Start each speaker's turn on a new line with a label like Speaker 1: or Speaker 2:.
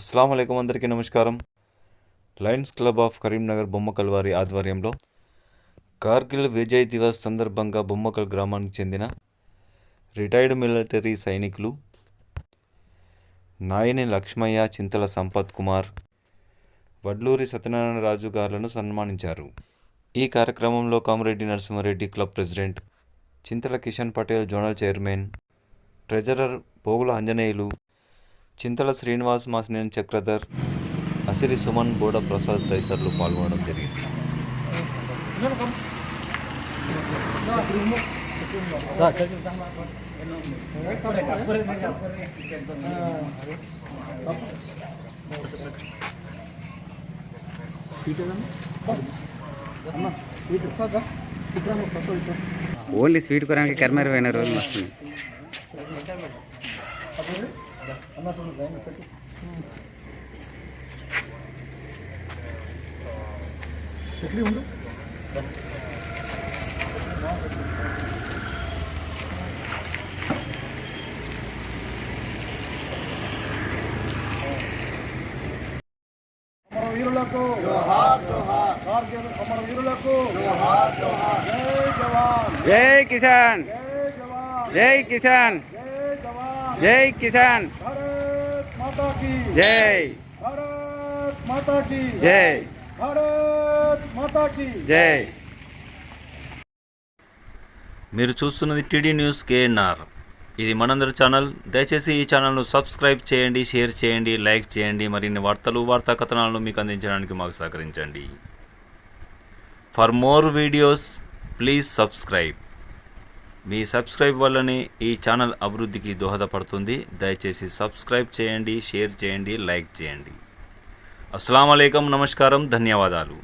Speaker 1: అస్సలాము అలైకుం అందరికీ నమస్కారం. Lions club of Karimnagar Bommakal వారి ఆధ్వర్యంలో కార్గిల్ విజయ్ దివస్ సందర్భంగా బొమ్మకల్ గ్రామానికి చెందిన రిటైర్డ్ మిలిటరీ సైనికులు నాయని లక్ష్మయ్య, చింతల సంపత్ కుమార్, వడ్లూరి సత్యనారాయణ రాజు గారులను సన్మానించారు. ఈ కార్యక్రమంలో Kamireddy Narasimhareddy club president, Chintala Kishan Patel zonal chairman, treasurer Pogula Anjaneyulu, Chintala Srinivas, Masineni Chakradhar, Asiri Suman, Boda Prasad తదితరులు పాల్గొనడం జరిగింది.
Speaker 2: ఓన్లీ స్వీట్ కొరానికి కర్మర్ పోయిన రోజు మస్తు ఉండు.
Speaker 3: వీరులకు జోహార్ జోహార్, కార్గిల్ అమర వీరులకు జోహార్ జోహార్. జై జవాన్,
Speaker 2: జై కిసాన్,
Speaker 3: జై జవాన్,
Speaker 2: జై కిసాన్,
Speaker 3: జై జవాన్,
Speaker 2: జై కిసాన్,
Speaker 3: భారత్ మాతా కీ
Speaker 2: జై,
Speaker 3: భారత్ మాతా కీ
Speaker 2: జై,
Speaker 3: భారత్ మాతా కీ
Speaker 2: జై.
Speaker 1: మీరు చూస్తున్నది టీడీ న్యూస్ కేఎన్ఆర్. ఇది మనందరి ఛానల్. దయచేసి ఈ ఛానల్ను సబ్స్క్రైబ్ చేయండి, షేర్ చేయండి, లైక్ చేయండి. మరిన్ని వార్తా కథనాలను మీకు అందించడానికి మాకు సహకరించండి. For more videos please subscribe. Me subscribe వల్లనే ఈ ఛానల్ అభివృద్ధికి దోహదపడుతుంది. దయచేసి సబ్స్క్రైబ్ చేయండి, షేర్ చేయండి, లైక్ చేయండి. అస్సలాము అలైకుం, నమస్కారం, ధన్యవాదాలు.